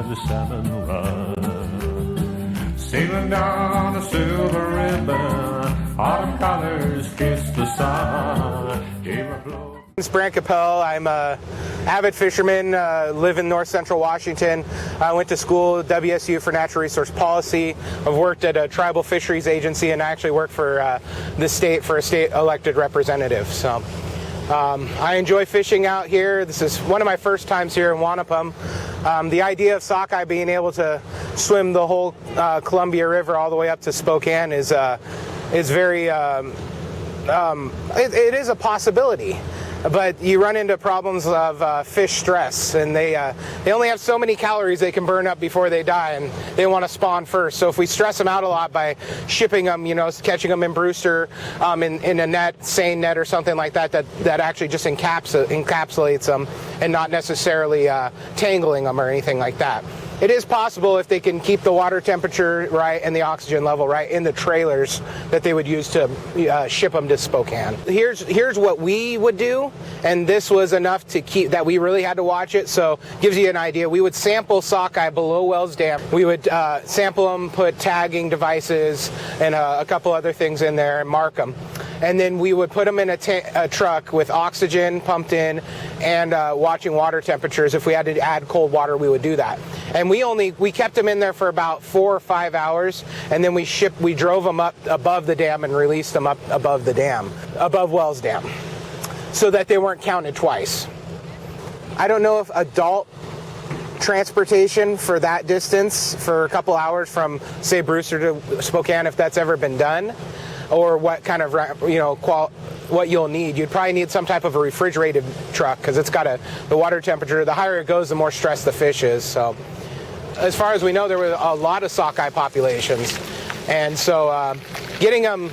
the salmon run. Sailing down a silver ribbon, autumn colors kiss the sun. Gave a blow. It's Brant Capel. I'm a avid fisherman, live in north central Washington. I went to school at WSU for natural resource policy. I've worked at a tribal fisheries agency, and I actually work for the state for a state elected representative. So I enjoy fishing out here. This is one of my first times here in Wamapum. The idea of sockeye being able to swim the whole Columbia River all the way up to Spokane is very it is a possibility. But you run into problems of fish stress, and they only have so many calories they can burn up before they die, and they want to spawn first. So if we stress them out a lot by shipping them, catching them in Brewster, in a net, seine net or something like that, that actually just encapsulates them and not necessarily tangling them or anything like that. It is possible if they can keep the water temperature right and the oxygen level right in the trailers that they would use to ship them to Spokane. Here's what we would do, and this was enough to keep that we really had to watch it, so gives you an idea. We would sample sockeye below Wells Dam. We would sample them, put tagging devices and a couple other things in there and mark them. And then we would put them in a truck with oxygen pumped in and watching water temperatures. If we had to add cold water, we would do that. And we kept them in there for about 4 or 5 hours, and then we drove them up above the dam and released them up above the dam, above Wells Dam, so that they weren't counted twice. I don't know if adult transportation for that distance for a couple hours from, say, Brewster to Spokane, if that's ever been done, or what kind of what you'll need. You'd probably need some type of a refrigerated truck, because it's got the water temperature. The higher it goes, the more stressed the fish is. So as far as we know, there were a lot of sockeye populations, and so getting them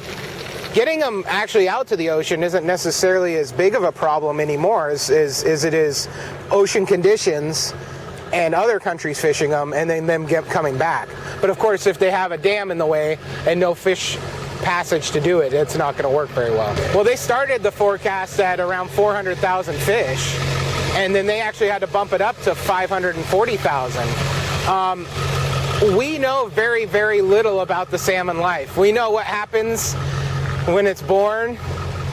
actually out to the ocean isn't necessarily as big of a problem anymore as it is ocean conditions and other countries fishing them and then them coming back. But of course, if they have a dam in the way and no fish passage to do it, it's not going to work very well. Well, they started the forecast at around 400,000 fish, and then they actually had to bump it up to 540,000. We know very, very little about the salmon life. We know what happens when it's born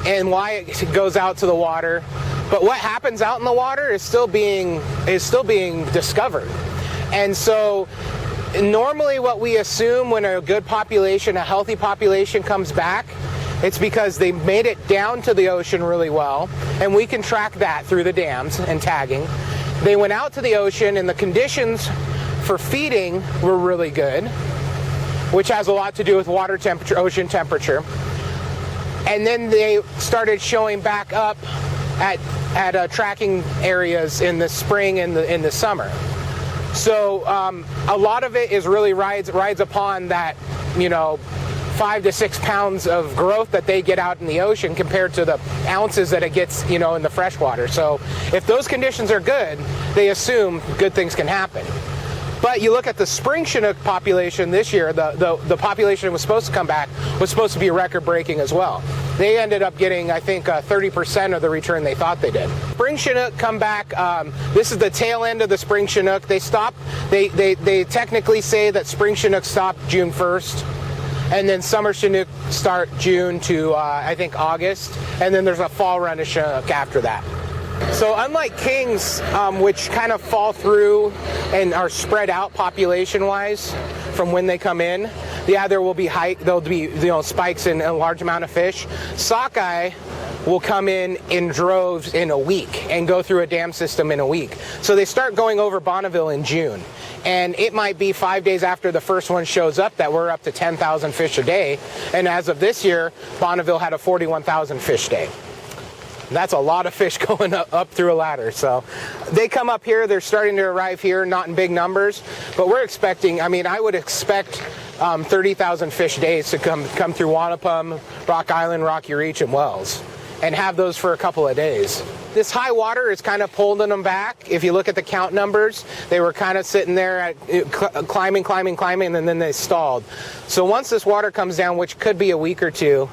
and why it goes out to the water, but what happens out in the water is still being discovered. And so normally what we assume when a good population, a healthy population comes back, it's because they made it down to the ocean really well, and we can track that through the dams and tagging. They went out to the ocean, and the conditions for feeding were really good, which has a lot to do with water temperature, ocean temperature. And then they started showing back up at tracking areas in the spring and in the summer. So a lot of it is really rides upon that, 5 to 6 pounds of growth that they get out in the ocean compared to the ounces that it gets, in the freshwater. So if those conditions are good, they assume good things can happen. But you look at the spring Chinook population this year, the population that was supposed to come back was supposed to be record-breaking as well. They ended up getting, I think, 30% of the return they thought they did. Spring Chinook come back. This is the tail end of the spring Chinook. They stopped. They technically say that spring Chinook stopped June 1st, and then summer Chinook start June to I think August, and then there's a fall run of Chinook after that. So unlike kings, which kind of fall through and are spread out population-wise from when they come in, there will be there'll be spikes in a large amount of fish. Sockeye will come in droves in a week and go through a dam system in a week. So they start going over Bonneville in June, and it might be 5 days after the first one shows up that we're up to 10,000 fish a day. And as of this year, Bonneville had a 41,000 fish day. That's a lot of fish going up through a ladder. So they come up here, they're starting to arrive here, not in big numbers, but we're expecting, I would expect 30,000 fish days to come through Wamapum, Rock Island, Rocky Reach, and Wells, and have those for a couple of days. This high water is kind of pulling them back. If you look at the count numbers, they were kind of sitting there climbing, and then they stalled. So once this water comes down, which could be a week or two,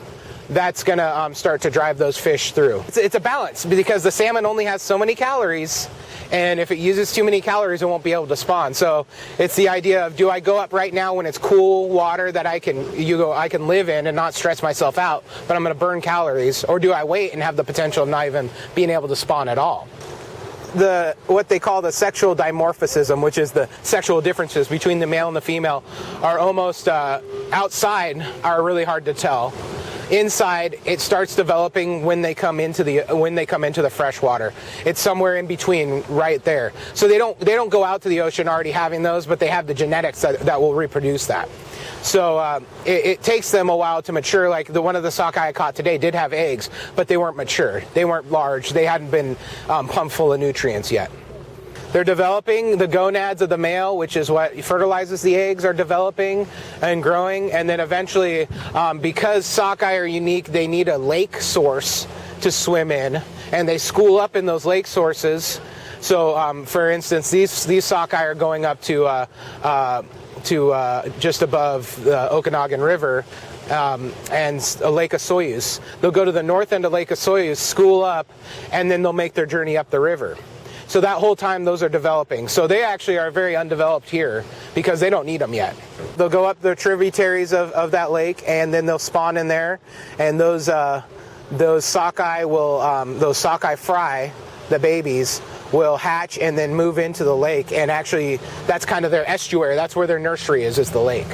that's going to start to drive those fish through. It's a balance, because the salmon only has so many calories, And if it uses too many calories, it won't be able to spawn. So it's the idea of, do I go up right now when it's cool water that I can live in and not stress myself out, but I'm going to burn calories, or do I wait and have the potential of not even being able to spawn at all? What they call the sexual dimorphism, which is the sexual differences between the male and the female, are almost outside are really hard to tell. Inside, it starts developing when they come into the fresh water. It's somewhere in between, right there. So they don't go out to the ocean already having those, but they have the genetics that will reproduce that. So it takes them a while to mature. Like one of the sockeye I caught today did have eggs, but they weren't mature. They weren't large. They hadn't been pumped full of nutrients yet. They're developing. The gonads of the male, which is what fertilizes the eggs, are developing and growing. And then eventually, because sockeye are unique, they need a lake source to swim in, and they school up in those lake sources. So, for instance, these sockeye are going up to just above the Okanagan River and a Lake of Soyuz. They'll go to the north end of Lake of Soyuz, school up, and then they'll make their journey up the river. So that whole time those are developing. So they actually are very undeveloped here because they don't need them yet. They'll go up the tributaries of that lake, and then they'll spawn in there, and those sockeye fry, the babies, will hatch and then move into the lake, and actually that's kind of their estuary. That's where their nursery is the lake.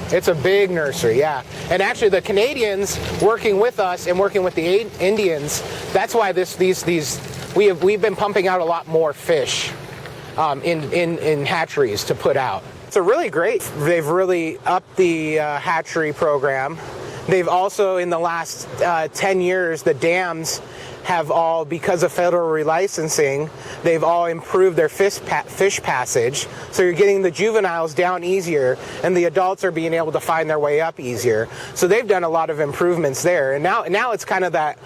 It's a big nursery, yeah. And actually the Canadians working with us and working with the Indians, that's why we've been pumping out a lot more fish in hatcheries to put out. It's a really great. They've really upped the hatchery program. They've also, in the last 10 years, the dams have all, because of federal relicensing, they've all improved their fish passage. So you're getting the juveniles down easier, and the adults are being able to find their way up easier. So they've done a lot of improvements there. And now it's kind of that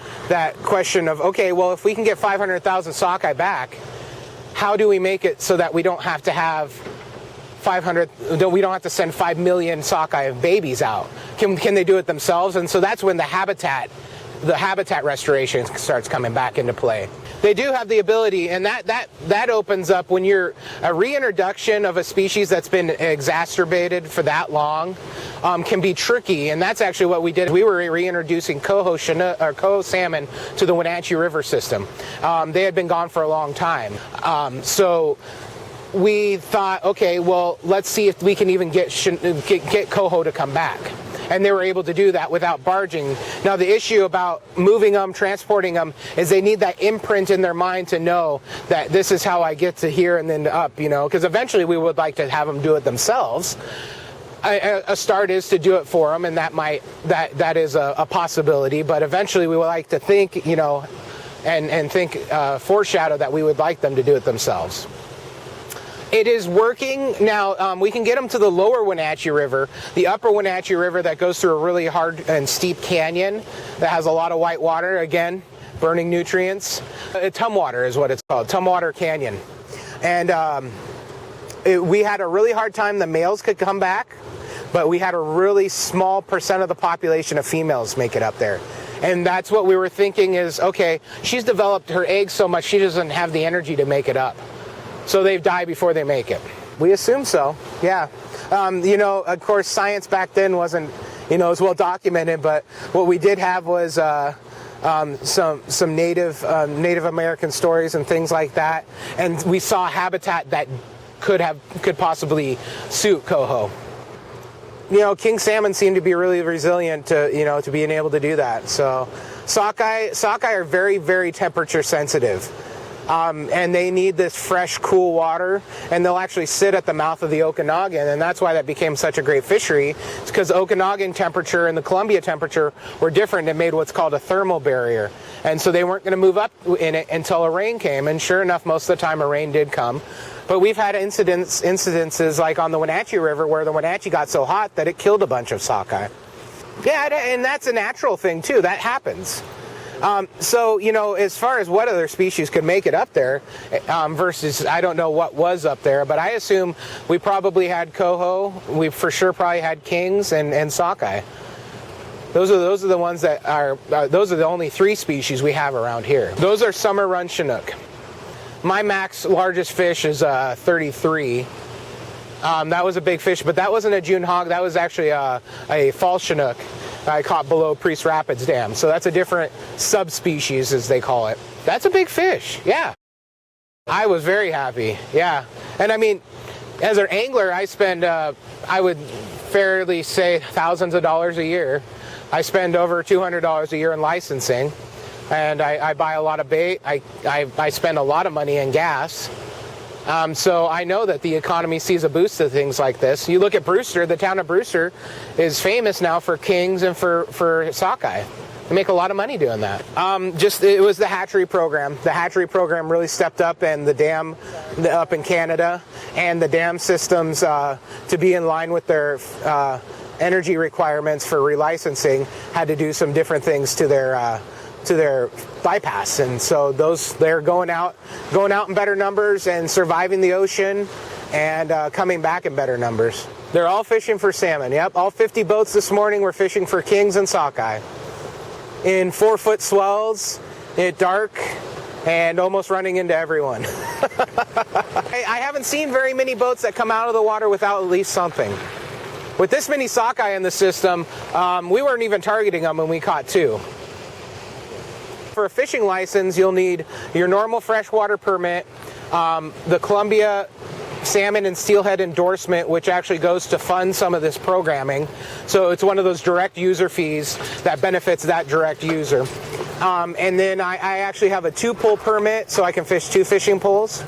question of, okay, well, if we can get 500,000 sockeye back, how do we make it so that we don't have to have we don't have to send 5 million sockeye babies out? Can they do it themselves? And so that's when the habitat restoration starts coming back into play. They do have the ability, and that opens up when you're a reintroduction of a species that's been exacerbated for that long, can be tricky. And that's actually what we did. We were reintroducing coho salmon to the Wenatchee River system. They had been gone for a long time. So we thought, okay, well, let's see if we can even get coho to come back. And they were able to do that without barging. Now, the issue about moving them, transporting them, is they need that imprint in their mind to know that this is how I get to here and then up, because eventually we would like to have them do it themselves. A start is to do it for them, and that is a possibility, but eventually we would like to think, and foreshadow that we would like them to do it themselves. It is working now. We can get them to the lower Wenatchee River, the upper Wenatchee River that goes through a really hard and steep canyon that has a lot of white water, again, burning nutrients. Tumwater is what it's called, Tumwater Canyon. And we had a really hard time. The males could come back, but we had a really small percent of the population of females make it up there. And that's what we were thinking is, okay, she's developed her eggs so much she doesn't have the energy to make it up. So they die before they make it. We assume so, yeah. Of course, science back then wasn't, as well documented, but what we did have was some Native American stories and things like that, and we saw habitat that could possibly suit coho. King salmon seem to be really resilient to being able to do that. So sockeye are very, very temperature sensitive. And they need this fresh, cool water, and they'll actually sit at the mouth of the Okanagan, and that's why that became such a great fishery. It's because the Okanagan temperature and the Columbia temperature were different and made what's called a thermal barrier. And so they weren't going to move up in it until a rain came, and sure enough, most of the time a rain did come. But we've had incidences like on the Wenatchee River where the Wenatchee got so hot that it killed a bunch of sockeye. Yeah, and that's a natural thing too. That happens. So, as far as what other species could make it up there, versus I don't know what was up there, but I assume we probably had coho, we for sure probably had kings and sockeye. Those are the ones that those are the only 3 species we have around here. Those are summer run Chinook. my max largest fish is 33. That was a big fish, but that wasn't a June hog. That was actually a fall Chinook I caught below Priest Rapids Dam. So that's a different subspecies, as they call it. That's a big fish, yeah. I was very happy, yeah. And I mean, as an angler, I spend, I would fairly say, thousands of dollars a year. I spend over $200 a year in licensing, and I buy a lot of bait. I spend a lot of money in gas. So I know that the economy sees a boost to things like this. You look at Brewster, the town of Brewster is famous now for kings and for sockeye. They make a lot of money doing that. It was the hatchery program. The hatchery program really stepped up, and the dam up in Canada and the dam systems to be in line with their energy requirements for relicensing had to do some different things to their bypass, and so they're going out in better numbers and surviving the ocean and coming back in better numbers. They're all fishing for salmon. Yep, all 50 boats this morning were fishing for kings and sockeye in 4-foot swells at dark and almost running into everyone. I haven't seen very many boats that come out of the water without at least something. With this many sockeye in the system, we weren't even targeting them, and we caught 2. For a fishing license, you'll need your normal freshwater permit, the Columbia Salmon and Steelhead endorsement, which actually goes to fund some of this programming. So it's one of those direct user fees that benefits that direct user. And then I actually have a 2-pool permit, so I can fish 2 fishing pools,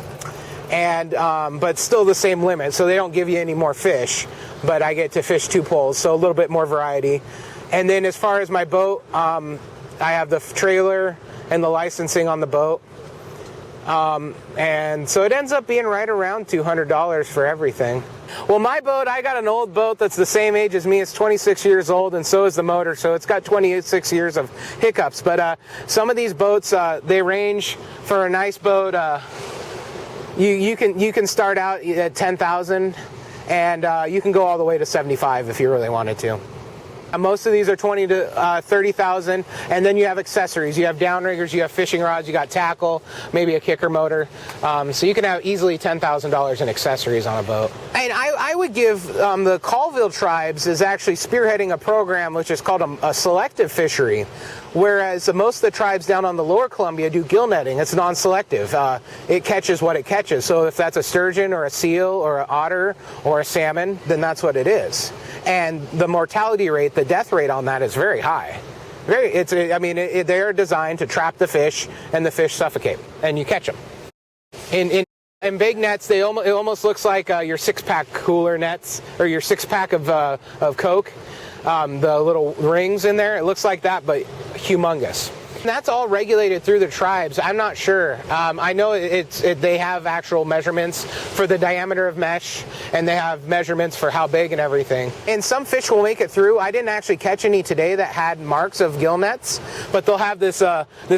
and but still the same limit. So they don't give you any more fish, but I get to fish 2 pools, so a little bit more variety. And then as far as my boat, I have the trailer and the licensing on the boat. And so it ends up being right around $200 for everything. Well, my boat, I got an old boat that's the same age as me. It's 26 years old, and so is the motor, so it's got 26 years of hiccups. But some of these boats, they range for a nice boat. You can start out at $10,000, and you can go all the way to $75,000 if you really wanted to. Most of these are $20,000 to $30,000, and then you have accessories. You have downriggers, you have fishing rods, you got tackle, maybe a kicker motor. So you can have easily $10,000 in accessories on a boat. And I would give the Colville tribes is actually spearheading a program which is called a selective fishery, whereas most of the tribes down on the lower Columbia do gill netting. It's non-selective. It catches what it catches. So if that's a sturgeon or a seal or an otter or a salmon, then that's what it is. And the mortality rate, the death rate on that is very high. They are designed to trap the fish, and the fish suffocate, and you catch them. In big nets, it almost looks like your 6-pack cooler nets, or your 6-pack of Coke. The little rings in there, it looks like that, but humongous. And that's all regulated through the tribes. I'm not sure. I know they have actual measurements for the diameter of mesh, and they have measurements for how big and everything. And some fish will make it through. I didn't actually catch any today that had marks of gill nets, but they'll have this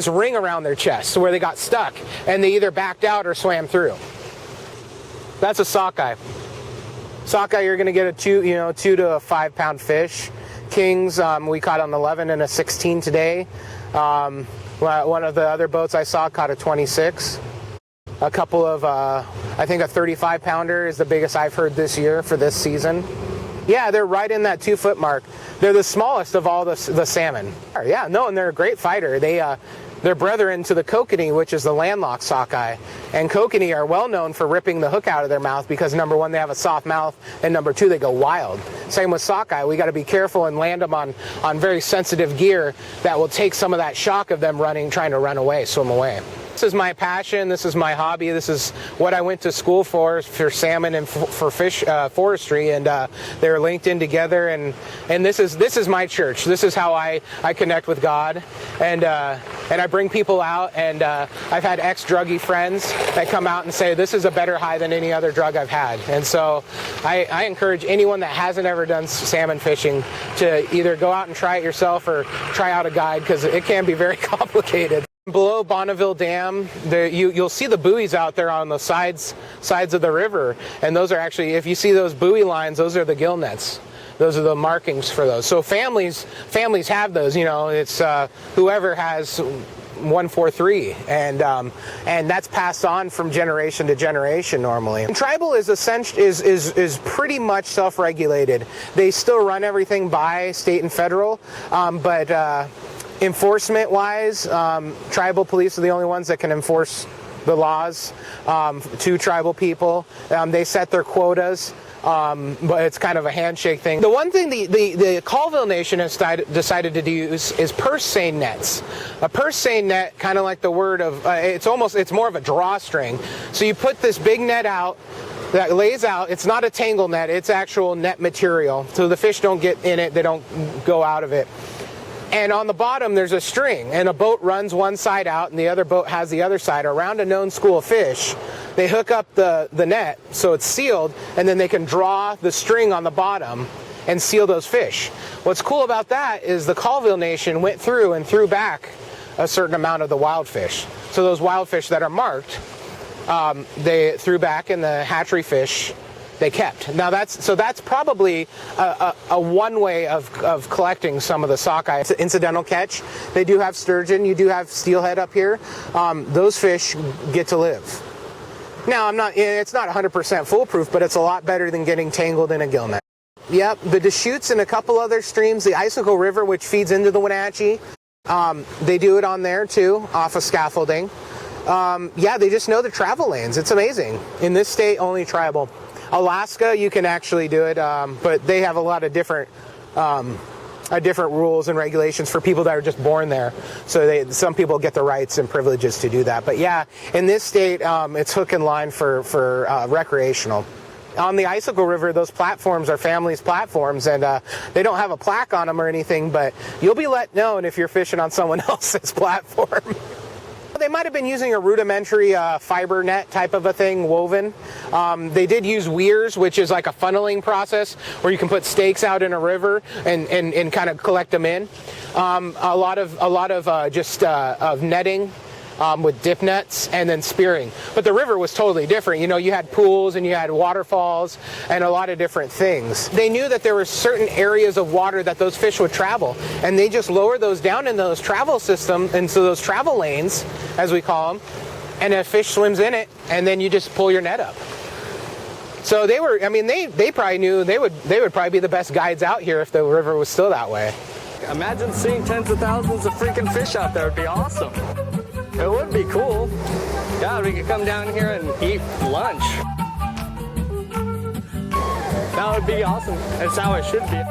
ring around their chest where they got stuck, and they either backed out or swam through. That's a sockeye. Sockeye, you're going to get a 2 to a 5-pound fish. Kings, we caught an 11 and a 16 today. One of the other boats I saw caught a 26. A couple of, I think a 35-pounder is the biggest I've heard this year for this season. Yeah, they're right in that 2-foot mark. They're the smallest of all the salmon. Yeah, no, and they're a great fighter. They're brethren to the kokanee, which is the landlocked sockeye. And kokanee are well known for ripping the hook out of their mouth because, number one, they have a soft mouth, and number 2, they go wild. Same with sockeye. We got to be careful and land them on very sensitive gear that will take some of that shock of them trying to run away, swim away. This is my passion. This is my hobby. This is what I went to school for salmon and for fish forestry, and they're linked in together. And this is my church. This is how I connect with God, and I bring people out. And I've had ex-druggie friends that come out and say this is a better high than any other drug I've had. And so I encourage anyone that hasn't ever done salmon fishing to either go out and try it yourself or try out a guide, because it can be very complicated. Below Bonneville Dam, you'll see the buoys out there on the sides of the river, and those are actually, if you see those buoy lines, those are the gill nets. Those are the markings for those. So families have those. It's whoever has 143, and that's passed on from generation to generation normally. And tribal is pretty much self-regulated. They still run everything by state and federal, but enforcement-wise, tribal police are the only ones that can enforce the laws to tribal people. They set their quotas. But it's kind of a handshake thing. The one thing the Colville Nation has decided to use is purse seine nets. A purse seine net, kind of like the word of, it's more of a drawstring. So you put this big net out that lays out. It's not a tangle net, it's actual net material. So the fish don't get in it, they don't go out of it. And on the bottom there's a string, and a boat runs one side out and the other boat has the other side around a known school of fish. They hook up the net so it's sealed, and then they can draw the string on the bottom and seal those fish. What's cool about that is the Colville Nation went through and threw back a certain amount of the wild fish. So those wild fish that are marked, they threw back, and the hatchery fish they kept. Now that's probably a one way of collecting some of the sockeye. It's an incidental catch. They do have sturgeon. You do have steelhead up here. Those fish get to live. Now it's not 100% foolproof, but it's a lot better than getting tangled in a gill net. Yep, the Deschutes and a couple other streams, the Icicle River, which feeds into the Wenatchee, they do it on there too, off of scaffolding. Yeah, they just know the travel lanes. It's amazing. In this state, only tribal. Alaska, you can actually do it, but they have a lot of different rules and regulations for people that are just born there. So some people get the rights and privileges to do that. But yeah, in this state, it's hook and line for recreational. On the Icicle River, those platforms are families' platforms, and they don't have a plaque on them or anything, but you'll be let know if you're fishing on someone else's platform. They might have been using a rudimentary fiber net type of a thing, woven. They did use weirs, which is like a funneling process where you can put stakes out in a river and kind of collect them in. A lot of just netting with dip nets and then spearing. But the river was totally different. You know, you had pools and you had waterfalls and a lot of different things. They knew that there were certain areas of water that those fish would travel, and they just lowered those down in those travel system, and so those travel lanes, as we call them, and a fish swims in it, and then you just pull your net up. So they were, I mean, they probably knew they would probably be the best guides out here if the river was still that way. Imagine seeing tens of thousands of freaking fish out there. It'd be awesome. It would be cool. God, we could come down here and eat lunch. That would be awesome. That's how it should be.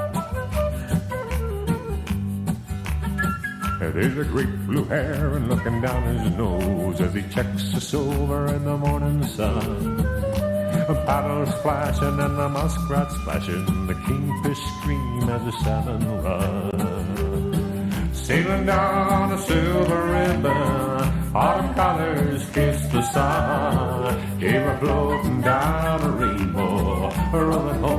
There's a great blue heron looking down his nose as he checks the silver in the morning sun. The paddles flashing and the muskrat splashing, the kingfish scream as the salmon run. Sailing down a silver ribbon, autumn colors kiss the sun. Came a floating down a rainbow, rolling home.